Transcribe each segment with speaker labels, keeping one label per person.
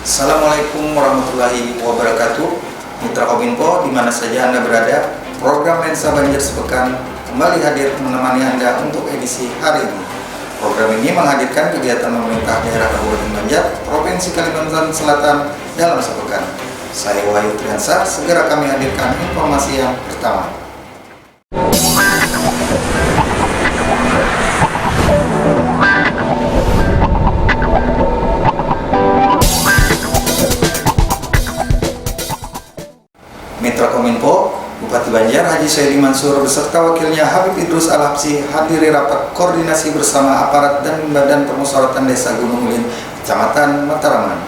Speaker 1: Assalamualaikum warahmatullahi wabarakatuh. Mitra Kominfo di mana saja Anda berada, program Lensa Banjir Sepekan kembali hadir menemani Anda untuk edisi hari ini. Program ini menghadirkan kegiatan pemerintah daerah Kabupaten Banjar, Provinsi Kalimantan Selatan dalam sepekan. Saya Wahyu Triansah, segera kami hadirkan informasi yang pertama. Mitra Kominfo, Bupati Banjar Haji Saidi Mansur beserta wakilnya Habib Idrus Al-Habsyi hadiri rapat koordinasi bersama aparat dan Badan Permusyawaratan Desa Gunung Ulin, Kecamatan Mataraman.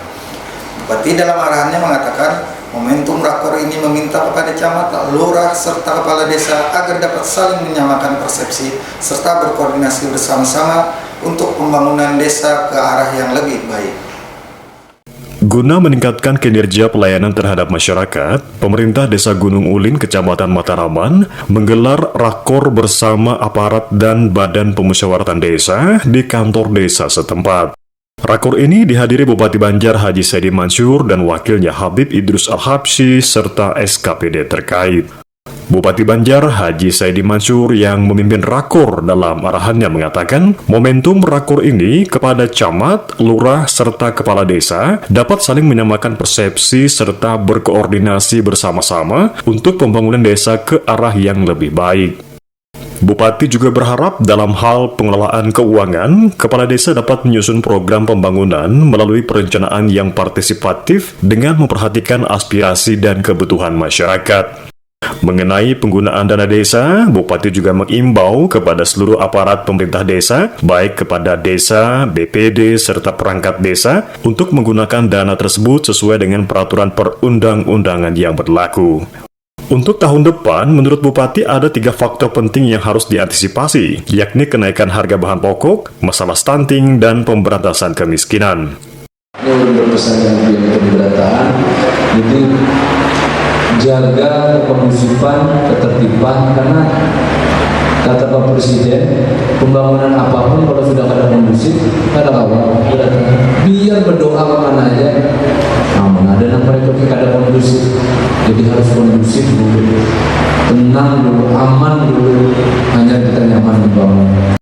Speaker 1: Bupati dalam arahannya mengatakan momentum rakor ini meminta kepada camat, lurah, serta kepala desa agar dapat saling menyamakan persepsi serta berkoordinasi bersama-sama untuk pembangunan desa ke arah yang lebih baik.
Speaker 2: Guna meningkatkan kinerja pelayanan terhadap masyarakat, pemerintah Desa Gunung Ulin, Kecamatan Mataraman, menggelar rakor bersama aparat dan Badan Pemusyawaratan Desa di kantor desa setempat. Rakor ini dihadiri Bupati Banjar Haji Saidi Mansur dan wakilnya Habib Idrus Al-Habsyi serta SKPD terkait. Bupati Banjar Haji Saidi Mansur yang memimpin rakor dalam arahannya mengatakan momentum rakor ini kepada camat, lurah, serta kepala desa dapat saling menyamakan persepsi serta berkoordinasi bersama-sama untuk pembangunan desa ke arah yang lebih baik. Bupati juga berharap dalam hal pengelolaan keuangan, kepala desa dapat menyusun program pembangunan melalui perencanaan yang partisipatif dengan memperhatikan aspirasi dan kebutuhan masyarakat. Mengenai penggunaan dana desa, Bupati juga mengimbau kepada seluruh aparat pemerintah desa, baik kepada desa, BPD, serta perangkat desa, untuk menggunakan dana tersebut sesuai dengan peraturan perundang-undangan yang berlaku. Untuk tahun depan, menurut Bupati ada 3 faktor penting yang harus diantisipasi, yakni kenaikan harga bahan pokok, masalah stunting, dan pemberantasan kemiskinan.
Speaker 3: Berpesan yang keberatan, jadi jaga kondusifan, ketertiban, karena kata Pak Presiden, pembangunan apapun kalau sudah ada kondusif, ada kawal, biar berdoa kemana aja, aman. Ada yang mereka ada kondusif, jadi harus kondusif dulu, tenang dulu, aman dulu, hanya kita nyaman dibangun.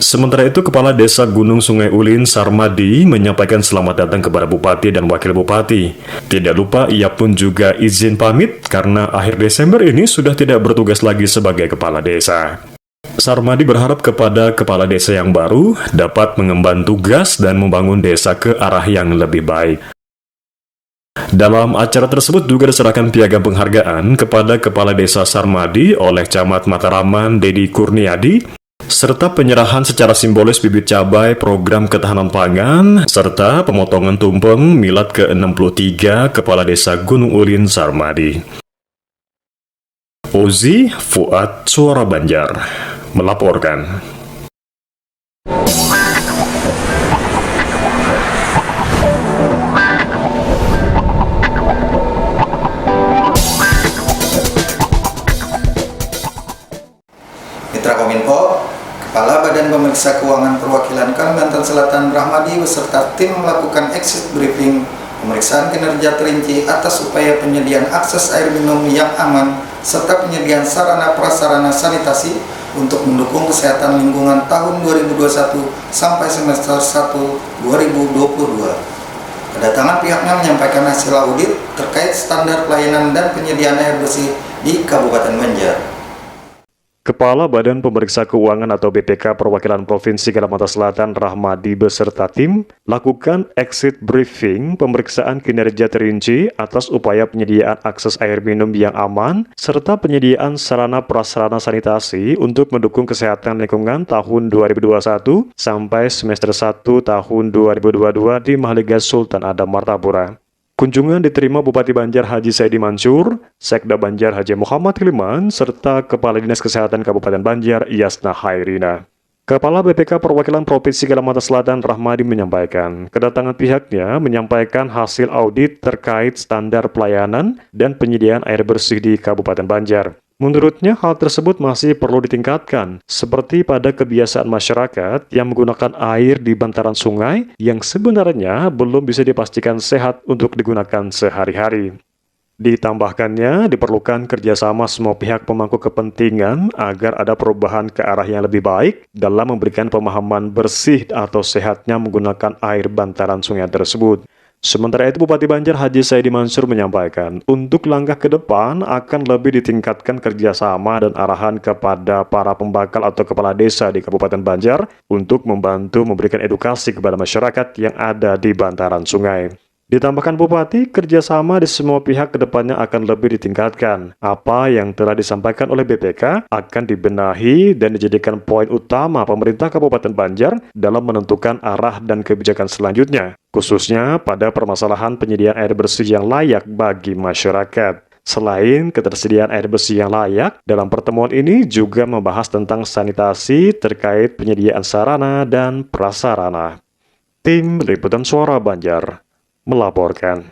Speaker 2: Sementara itu, Kepala Desa Gunung Sungai Ulin, Sarmadi, menyampaikan selamat datang kepada Bupati dan Wakil Bupati. Tidak lupa, ia pun juga izin pamit karena akhir Desember ini sudah tidak bertugas lagi sebagai Kepala Desa. Sarmadi berharap kepada Kepala Desa yang baru dapat mengemban tugas dan membangun desa ke arah yang lebih baik. Dalam acara tersebut juga diserahkan piagam penghargaan kepada Kepala Desa Sarmadi oleh Camat Mataraman Dedi Kurniadi, serta penyerahan secara simbolis bibit cabai program ketahanan pangan, serta pemotongan tumpeng milad ke-63 Kepala Desa Gunung Ulin Sarmadi. Ozi Fuad, Suara Banjar, melaporkan.
Speaker 1: Mitra Kominfo, Kepala Badan Pemeriksa Keuangan Perwakilan Kalimantan Selatan Rahmadi beserta tim melakukan exit briefing pemeriksaan kinerja terinci atas upaya penyediaan akses air minum yang aman serta penyediaan sarana prasarana sanitasi untuk mendukung kesehatan lingkungan tahun 2021 sampai semester 1 2022. Kedatangan pihaknya menyampaikan hasil audit terkait standar pelayanan dan penyediaan air bersih di Kabupaten Banjar.
Speaker 2: Kepala Badan Pemeriksa Keuangan atau BPK Perwakilan Provinsi Kalimantan Selatan Rahmadi beserta tim lakukan exit briefing pemeriksaan kinerja terinci atas upaya penyediaan akses air minum yang aman serta penyediaan sarana prasarana sanitasi untuk mendukung kesehatan lingkungan tahun 2021 sampai semester 1 tahun 2022 di Mahligai Sultan Adam Martapura. Kunjungan diterima Bupati Banjar Haji Saidi Mansur, Sekda Banjar Haji Muhammad Hilman, serta Kepala Dinas Kesehatan Kabupaten Banjar Yasna Hairina. Kepala BPK Perwakilan Provinsi Kalimantan Selatan Rahmadi menyampaikan, kedatangan pihaknya menyampaikan hasil audit terkait standar pelayanan dan penyediaan air bersih di Kabupaten Banjar. Menurutnya, hal tersebut masih perlu ditingkatkan, seperti pada kebiasaan masyarakat yang menggunakan air di bantaran sungai yang sebenarnya belum bisa dipastikan sehat untuk digunakan sehari-hari. Ditambahkannya, diperlukan kerjasama semua pihak pemangku kepentingan agar ada perubahan ke arah yang lebih baik dalam memberikan pemahaman bersih atau sehatnya menggunakan air bantaran sungai tersebut. Sementara itu, Bupati Banjar Haji Saidi Mansur menyampaikan, untuk langkah ke depan akan lebih ditingkatkan kerjasama dan arahan kepada para pembakal atau kepala desa di Kabupaten Banjar untuk membantu memberikan edukasi kepada masyarakat yang ada di bantaran sungai. Ditambahkan Bupati, kerjasama di semua pihak ke depannya akan lebih ditingkatkan. Apa yang telah disampaikan oleh BPK akan dibenahi dan dijadikan poin utama pemerintah Kabupaten Banjar dalam menentukan arah dan kebijakan selanjutnya, khususnya pada permasalahan penyediaan air bersih yang layak bagi masyarakat. Selain ketersediaan air bersih yang layak, dalam pertemuan ini juga membahas tentang sanitasi terkait penyediaan sarana dan prasarana. Tim Liputan Suara Banjar melaporkan.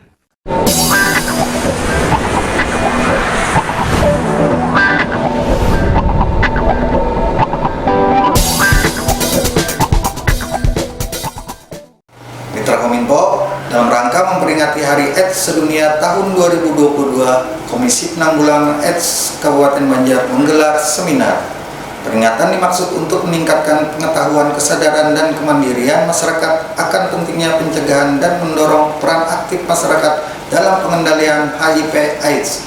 Speaker 1: Mitra Kominfo, dalam rangka memperingati Hari AIDS Sedunia tahun 2022, Komisi Penanggulangan AIDS Kabupaten Banjar menggelar seminar. Peringatan dimaksud untuk meningkatkan pengetahuan, kesadaran, dan kemandirian masyarakat akan pentingnya pencegahan dan mendorong peran aktif masyarakat dalam pengendalian HIV/AIDS.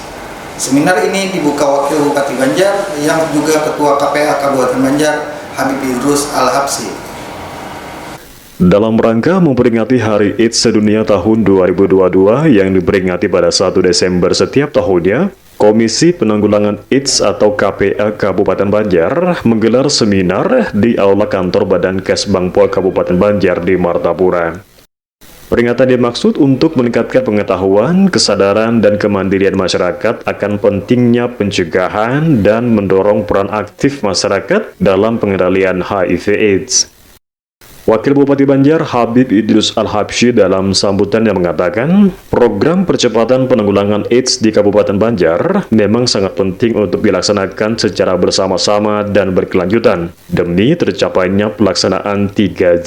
Speaker 1: Seminar ini dibuka Wakil Bupati Banjar yang juga Ketua KPA Kabupaten Banjar, Habib Idrus Al-Habsyi.
Speaker 2: Dalam rangka memperingati Hari AIDS Sedunia tahun 2022 yang diperingati pada 1 Desember setiap tahunnya, Komisi Penanggulangan AIDS atau KPA Kabupaten Banjar menggelar seminar di Aula Kantor Badan Kesbangpol Kabupaten Banjar di Martapura. Peringatan dimaksud untuk meningkatkan pengetahuan, kesadaran, dan kemandirian masyarakat akan pentingnya pencegahan dan mendorong peran aktif masyarakat dalam pengendalian HIV/AIDS. Wakil Bupati Banjar Habib Idrus Al-Habsyi dalam sambutannya mengatakan, program percepatan penanggulangan AIDS di Kabupaten Banjar memang sangat penting untuk dilaksanakan secara bersama-sama dan berkelanjutan demi tercapainya pelaksanaan 3.0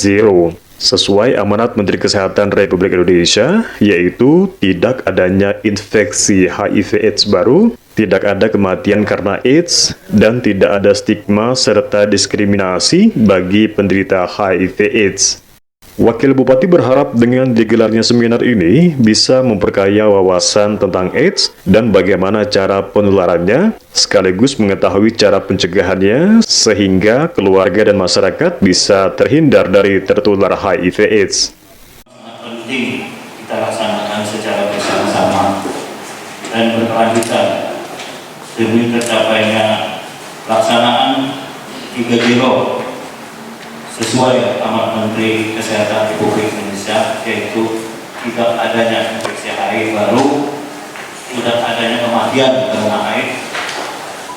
Speaker 2: sesuai amanat Menteri Kesehatan Republik Indonesia, yaitu tidak adanya infeksi HIV/AIDS baru, tidak ada kematian karena AIDS, dan tidak ada stigma serta diskriminasi bagi penderita HIV/AIDS. Wakil Bupati berharap dengan digelarnya seminar ini bisa memperkaya wawasan tentang AIDS dan bagaimana cara penularannya, sekaligus mengetahui cara pencegahannya sehingga keluarga dan masyarakat bisa terhindar dari tertular HIV/AIDS.
Speaker 4: Sangat penting kita laksanakan secara bersama-sama dan berkelanjutan demi tercapainya pelaksanaan 3.0 sesuai amanat Menteri Kesehatan Republik Indonesia, yaitu tidak adanya infeksi HIV baru, tidak adanya kematian karena HIV,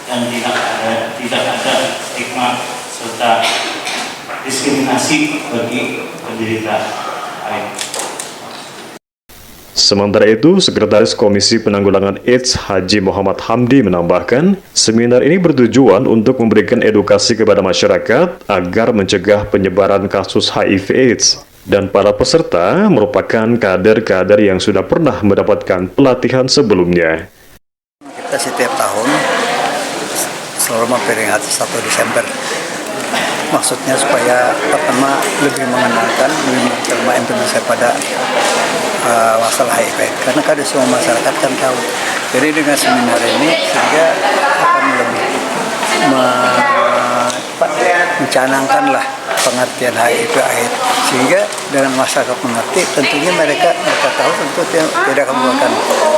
Speaker 4: dan tidak ada stigma serta diskriminasi bagi penderita HIV.
Speaker 2: Sementara itu, Sekretaris Komisi Penanggulangan AIDS Haji Muhammad Hamdi menambahkan, seminar ini bertujuan untuk memberikan edukasi kepada masyarakat agar mencegah penyebaran kasus HIV/AIDS, dan para peserta merupakan kader-kader yang sudah pernah mendapatkan pelatihan sebelumnya.
Speaker 5: Kita setiap tahun selalu memperingati 1 Desember. Maksudnya supaya pertama lebih mengenalkan Indonesia pada masalah HIV, karena kan semua masyarakat kan tahu. Jadi dengan seminar ini sehingga akan lebih mencanangkanlah pengertian HIV/AIDS, sehingga dengan masyarakat mengerti, tentunya mereka tahu tentu tidak akan menggunakan.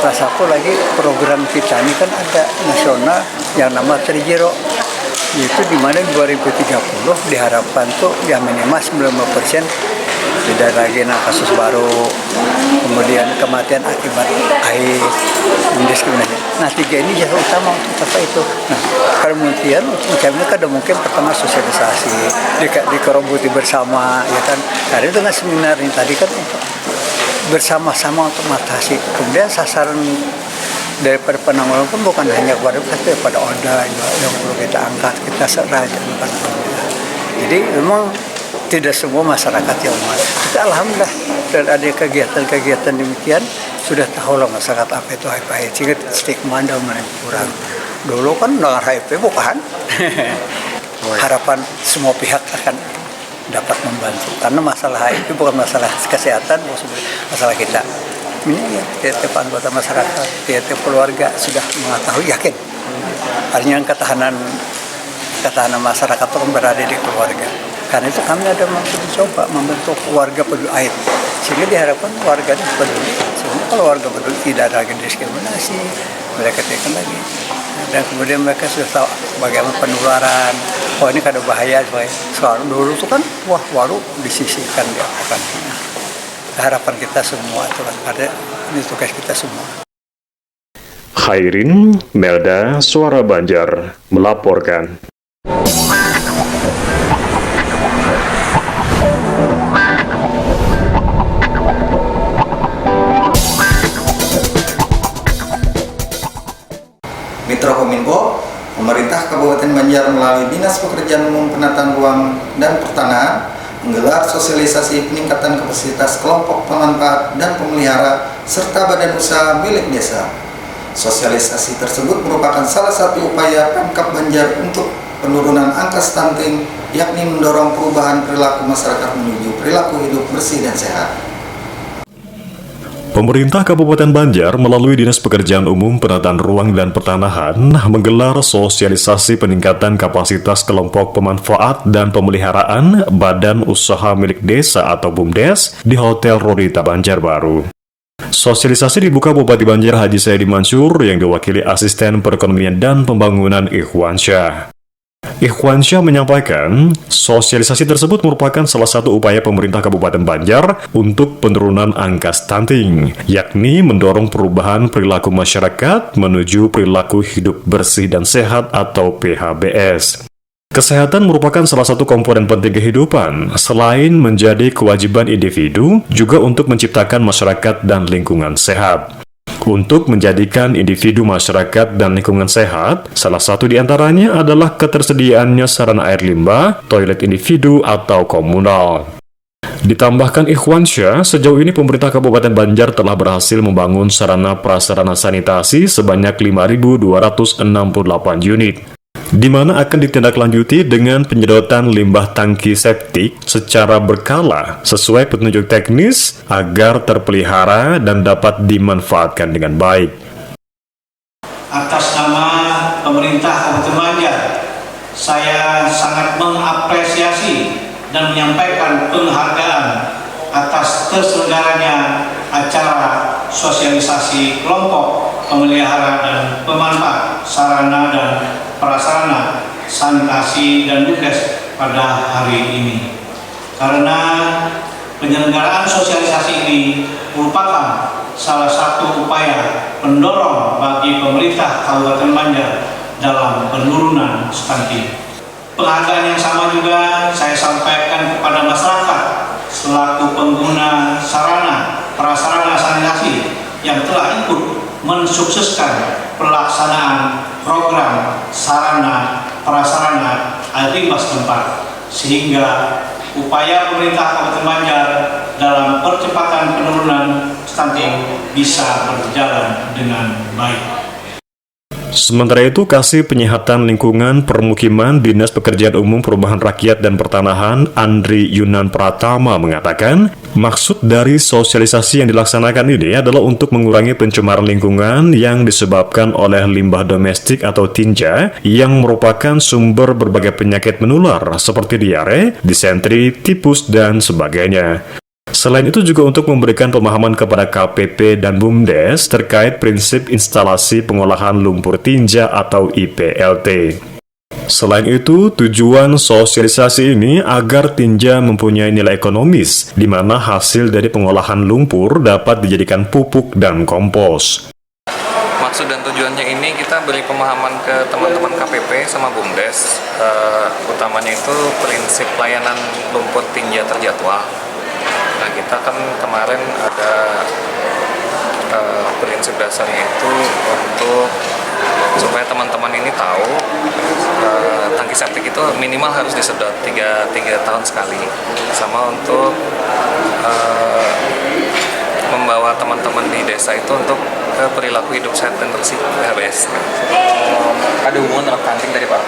Speaker 5: Salah satu lagi program kita ini kan ada nasional yang nama 3.0, itu di mana 2030 diharapkan tuh ya minimal 90% tidak lagi kasus baru, kemudian kematian akibat HIV, diskriminasi. Nah 3 ini jasa utama untuk capai itu. Nah kemudian ini kan mungkin pertama sosialisasi, dikeroboti bersama, ya kan. Karena dengan seminar ini tadi kan untuk bersama-sama untuk mengatasi. Kemudian sasaran daripada penanggulangan pun bukan hanya kepada tapi pada ODA yang perlu kita angkat, kita seraja. Jadi memang tidak semua masyarakat yang mau. Tapi alhamdulillah dan ada kegiatan-kegiatan demikian sudah tahu lah masyarakat apa itu HIV, sehingga stigma dan kurang. Dulu kan dengan HIV bukan. Harapan semua pihak akan dapat membantu karena masalah HIV bukan masalah kesehatan, masalah kita. Ini ya, tiap anggota masyarakat, tiap keluarga sudah mengetahui, yakin. Artinya ketahanan masyarakat itu berada di keluarga. Karena itu kami ada mencoba membentuk keluarga peduli AIDS. Sehingga diharapkan warga itu peduli. Sehingga kalau warga peduli tidak ada lagi diskriminasi, mereka tidak lagi. Dan kemudian mereka sudah tahu bagaimana penularan. Oh ini kada bahaya, soalnya dulu itu kan baru disisihkan diapakan. Harapan kita semua itu kan ada ini tugas kita semua.
Speaker 2: Khairin Melda, Suara Banjar, melaporkan.
Speaker 1: Mitra Kominfo, pemerintah Kabupaten Banjar melalui Dinas Pekerjaan Umum, Penataan Ruang dan Pertanahan menggelar sosialisasi peningkatan kapasitas kelompok pemanfaat dan pemelihara serta badan usaha milik desa. Sosialisasi tersebut merupakan salah satu upaya Pemkab Banjar untuk penurunan angka stunting, yakni mendorong perubahan perilaku masyarakat menuju perilaku hidup bersih dan sehat.
Speaker 2: Pemerintah Kabupaten Banjar melalui Dinas Pekerjaan Umum, Penataan Ruang dan Pertanahan menggelar sosialisasi peningkatan kapasitas kelompok pemanfaat dan pemeliharaan badan usaha milik desa atau BUMDes di Hotel Rodita Banjarbaru. Sosialisasi dibuka Bupati Banjar Haji Saidi Mansur yang diwakili Asisten Perekonomian dan Pembangunan Ikhwansyah. Ikhwansyah menyampaikan, sosialisasi tersebut merupakan salah satu upaya pemerintah Kabupaten Banjar untuk penurunan angka stunting, yakni mendorong perubahan perilaku masyarakat menuju perilaku hidup bersih dan sehat atau PHBS. Kesehatan merupakan salah satu komponen penting kehidupan, selain menjadi kewajiban individu, juga untuk menciptakan masyarakat dan lingkungan sehat. Untuk menjadikan individu, masyarakat, dan lingkungan sehat, salah satu di antaranya adalah ketersediaannya sarana air limbah, toilet individu, atau komunal. Ditambahkan Ikhwansyah, sejauh ini pemerintah Kabupaten Banjar telah berhasil membangun sarana prasarana sanitasi sebanyak 5.268 unit, di mana akan ditindaklanjuti dengan penyedotan limbah tangki septik secara berkala sesuai petunjuk teknis agar terpelihara dan dapat dimanfaatkan dengan baik.
Speaker 6: Atas nama pemerintah Kabupaten Banjar, saya sangat mengapresiasi dan menyampaikan penghargaan atas terselenggaranya acara sosialisasi kelompok pemelihara dan pemanfaat sarana dan prasarana sanitasi dan BUMDes pada hari ini. Karena penyelenggaraan sosialisasi ini merupakan salah satu upaya pendorong bagi pemerintah Kabupaten Banjar dalam penurunan stunting. Penghargaan yang sama juga saya sampaikan kepada masyarakat selaku pengguna sarana prasarana sanitasi yang telah ikut mensukseskan pelaksanaan program sarana prasarana air limbah setempat, sehingga upaya pemerintah Kabupaten Banjar dalam percepatan penurunan stunting bisa berjalan dengan baik.
Speaker 2: Sementara itu, Kasih Penyihatan Lingkungan Permukiman Dinas Pekerjaan Umum Perubahan Rakyat dan Pertanahan Andri Yunan Pratama mengatakan, maksud dari sosialisasi yang dilaksanakan ini adalah untuk mengurangi pencemaran lingkungan yang disebabkan oleh limbah domestik atau tinja yang merupakan sumber berbagai penyakit menular seperti diare, disentri, tipus, dan sebagainya. Selain itu juga untuk memberikan pemahaman kepada KPP dan BUMDes terkait prinsip instalasi pengolahan lumpur tinja atau IPLT. Selain itu, tujuan sosialisasi ini agar tinja mempunyai nilai ekonomis, di mana hasil dari pengolahan lumpur dapat dijadikan pupuk dan kompos.
Speaker 7: Maksud dan tujuannya ini kita beri pemahaman ke teman-teman KPP sama BUMDes, utamanya itu prinsip pelayanan lumpur tinja terjadwal. Nah, kita kan kemarin ada prinsip prinsip dasarnya itu untuk supaya teman-teman ini tahu tangki septik itu minimal harus disedot 3 tahun sekali, sama untuk membawa teman-teman di desa itu untuk ke perilaku hidup sehat dan bersih PHBS.
Speaker 8: Ada hubungan dengan stunting tadi Pak?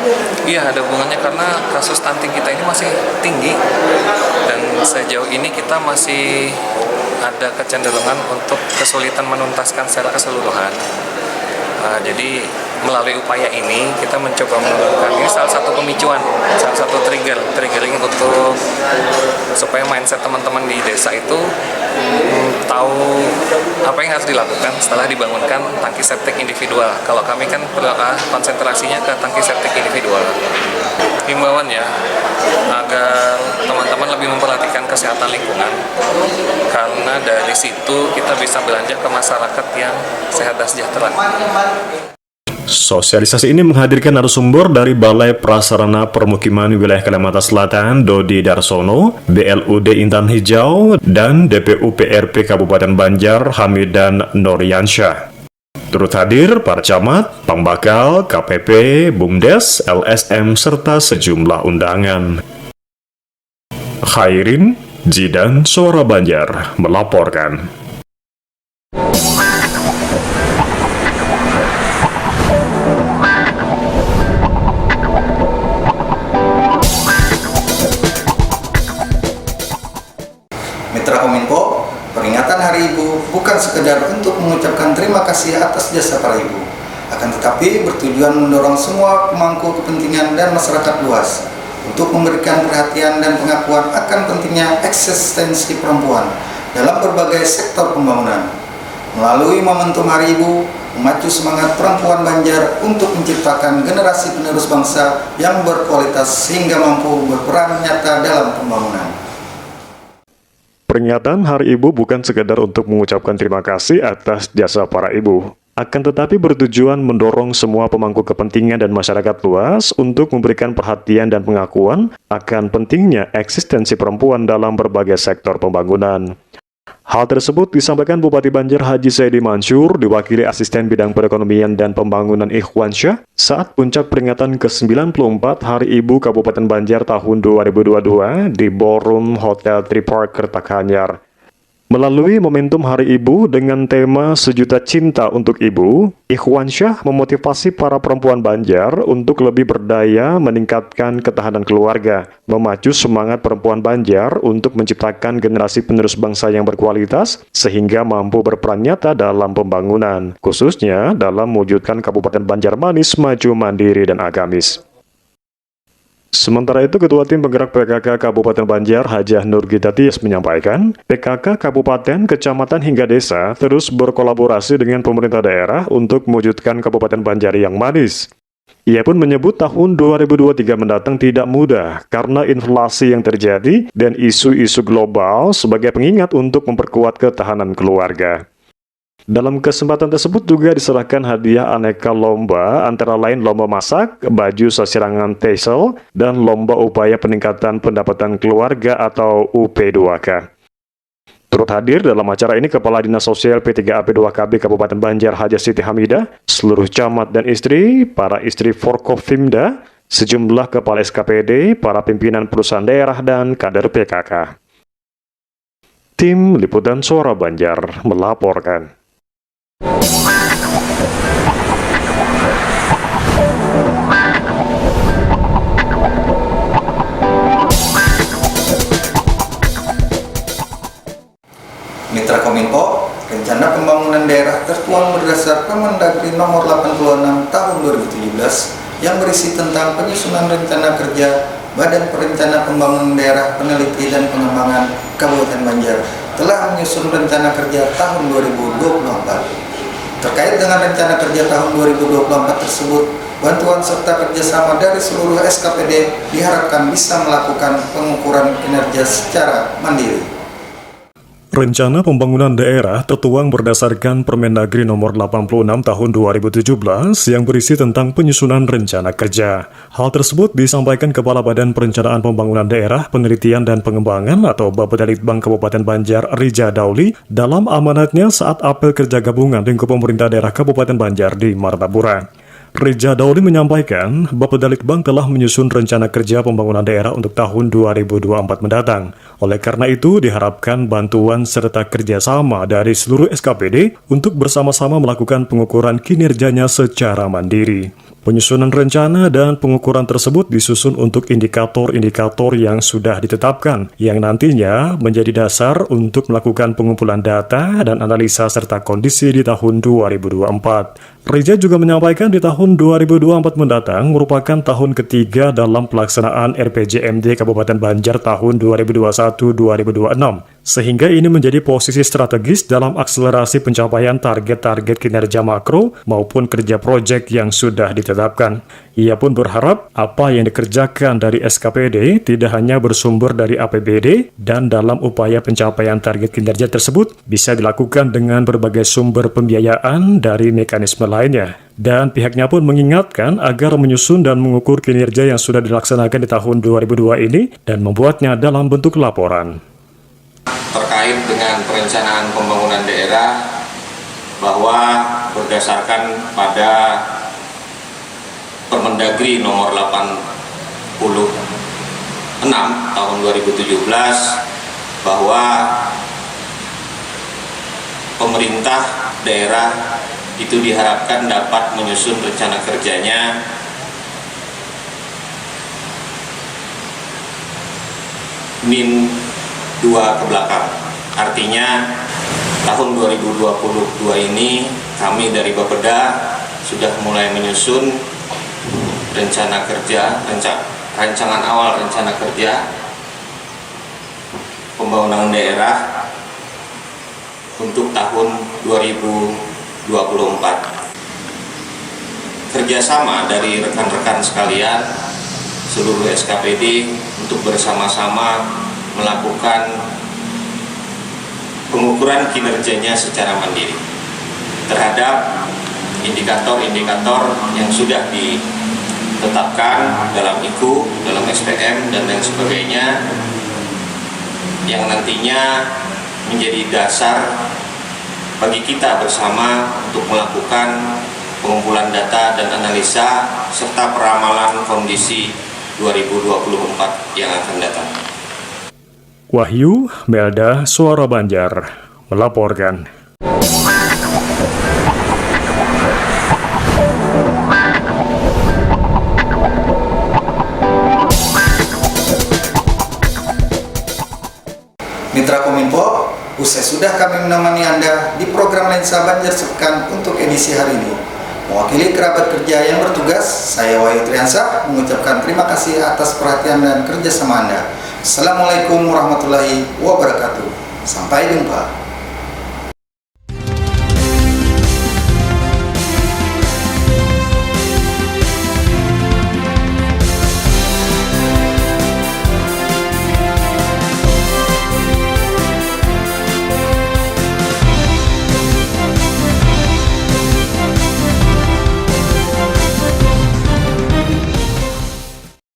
Speaker 7: Iya, ada hubungannya karena kasus stunting kita ini masih tinggi dan sejauh ini kita masih ada kecenderungan untuk kesulitan menuntaskan secara keseluruhan. Jadi melalui upaya ini kita mencoba menurunkan, ini salah satu pemicuan, salah satu triggering untuk supaya mindset teman-teman di desa itu tahu apa yang harus dilakukan setelah dibangunkan tangki septik individual. Kalau kami kan konsentrasinya ke tangki septik individual. Himbauan ya, agar teman-teman lebih memperhatikan kesehatan lingkungan, karena dari situ kita bisa beranjak ke masyarakat yang sehat dan sejahtera.
Speaker 2: Sosialisasi ini menghadirkan narasumber dari Balai Prasarana Permukiman Wilayah Kalimantan Selatan, Dodi Darsono, BLUD Intan Hijau, dan DPU PRP Kabupaten Banjar, Hamidan Noriansyah. Turut hadir para camat, Pangbakal, KPP, BUMDes, LSM, serta sejumlah undangan. Khairin, Zidan, Suara Banjar, melaporkan.
Speaker 1: Mitra Kominfo, peringatan Hari Ibu bukan sekedar untuk mengucapkan terima kasih atas jasa para ibu, akan tetapi bertujuan mendorong semua pemangku kepentingan dan masyarakat luas untuk memberikan perhatian dan pengakuan akan pentingnya eksistensi perempuan dalam berbagai sektor pembangunan. Melalui momentum Hari Ibu, memacu semangat perempuan Banjar untuk menciptakan generasi penerus bangsa yang berkualitas sehingga mampu berperan nyata dalam pembangunan.
Speaker 2: Peringatan Hari Ibu bukan sekedar untuk mengucapkan terima kasih atas jasa para ibu, akan tetapi bertujuan mendorong semua pemangku kepentingan dan masyarakat luas untuk memberikan perhatian dan pengakuan akan pentingnya eksistensi perempuan dalam berbagai sektor pembangunan. Hal tersebut disampaikan Bupati Banjar Haji Saidi Mansur diwakili Asisten Bidang Perekonomian dan Pembangunan Ikhwansyah saat puncak peringatan ke-94 Hari Ibu Kabupaten Banjar tahun 2022 di Ballroom Hotel Tripark Kertakanyar. Melalui momentum Hari Ibu dengan tema Sejuta Cinta untuk Ibu, Ikhwansyah memotivasi para perempuan Banjar untuk lebih berdaya meningkatkan ketahanan keluarga, memacu semangat perempuan Banjar untuk menciptakan generasi penerus bangsa yang berkualitas, sehingga mampu berperan nyata dalam pembangunan, khususnya dalam mewujudkan Kabupaten Banjar Manis maju mandiri dan agamis. Sementara itu, Ketua Tim Penggerak PKK Kabupaten Banjar, Hajah Nurgita Tias menyampaikan, PKK Kabupaten, Kecamatan hingga Desa terus berkolaborasi dengan pemerintah daerah untuk mewujudkan Kabupaten Banjar yang manis. Ia pun menyebut tahun 2023 mendatang tidak mudah karena inflasi yang terjadi dan isu-isu global sebagai pengingat untuk memperkuat ketahanan keluarga. Dalam kesempatan tersebut juga diserahkan hadiah aneka lomba antara lain lomba masak, baju sasirangan TESEL, dan lomba upaya peningkatan pendapatan keluarga atau UP2K. Turut hadir dalam acara ini Kepala Dinas Sosial P3AP2KB Kabupaten Banjar Haja Siti Hamidah, seluruh camat dan istri, para istri Forkopimda, sejumlah kepala SKPD, para pimpinan perusahaan daerah, dan kader PKK. Tim Liputan Suara Banjar melaporkan.
Speaker 1: Mitra Kominfo, rencana pembangunan daerah tertuang berdasar Permendagri nomor 86 tahun 2017 yang berisi tentang penyusunan rencana kerja Badan Perencana Pembangunan Daerah Peneliti dan Pengembangan Kabupaten Banjar telah menyusun rencana kerja tahun 2024. Terkait dengan rencana kerja tahun 2024 tersebut, bantuan serta kerjasama dari seluruh SKPD diharapkan bisa melakukan pengukuran kinerja secara mandiri.
Speaker 2: Rencana pembangunan daerah tertuang berdasarkan Permendagri Nomor 86 Tahun 2017 yang berisi tentang penyusunan rencana kerja. Hal tersebut disampaikan Kepala Badan Perencanaan Pembangunan Daerah, Penelitian dan Pengembangan atau Bapedalitbang Kabupaten Banjar Rija Dauli dalam amanatnya saat apel kerja gabungan lingkup pemerintah daerah Kabupaten Banjar di Martapura. Rija Dauli menyampaikan, Bapedalitbang telah menyusun rencana kerja pembangunan daerah untuk tahun 2024 mendatang. Oleh karena itu, diharapkan bantuan serta kerjasama dari seluruh SKPD untuk bersama-sama melakukan pengukuran kinerjanya secara mandiri. Penyusunan rencana dan pengukuran tersebut disusun untuk indikator-indikator yang sudah ditetapkan, yang nantinya menjadi dasar untuk melakukan pengumpulan data dan analisa serta kondisi di tahun 2024. Rija juga menyampaikan di tahun 2024 mendatang merupakan tahun ketiga dalam pelaksanaan RPJMD Kabupaten Banjar tahun 2021-2026, sehingga ini menjadi posisi strategis dalam akselerasi pencapaian target-target kinerja makro maupun kerja proyek yang sudah ditetapkan. Ia pun berharap apa yang dikerjakan dari SKPD tidak hanya bersumber dari APBD dan dalam upaya pencapaian target kinerja tersebut bisa dilakukan dengan berbagai sumber pembiayaan dari mekanisme lainnya. Dan pihaknya pun mengingatkan agar menyusun dan mengukur kinerja yang sudah dilaksanakan di tahun 2002 ini dan membuatnya dalam bentuk laporan.
Speaker 8: Terkait dengan perencanaan pembangunan daerah, bahwa berdasarkan pada Permendagri Nomor 86 Tahun 2017, bahwa pemerintah daerah itu diharapkan dapat menyusun rencana kerjanya min 2 ke belakang. Artinya tahun 2022 ini kami dari Bapeda sudah mulai menyusun rencana kerja, rancangan awal rencana kerja pembangunan daerah untuk tahun 2024. Kerjasama dari rekan-rekan sekalian seluruh SKPD untuk bersama-sama melakukan pengukuran kinerjanya secara mandiri terhadap indikator-indikator yang sudah ditetapkan dalam IKU, dalam SPM, dan lain sebagainya, yang nantinya menjadi dasar bagi kita bersama untuk melakukan pengumpulan data dan analisa serta peramalan kondisi 2024 yang akan datang.
Speaker 2: Wahyu Melda, Suara Banjar, melaporkan.
Speaker 1: Mitra Kominfo, usai sudah kami menemani Anda di program Lensa Banjar Sepekan untuk edisi hari ini. Mewakili kerabat kerja yang bertugas, saya Wahyu Triansah mengucapkan terima kasih atas perhatian dan kerjasama Anda. Assalamualaikum warahmatullahi wabarakatuh. Sampai jumpa.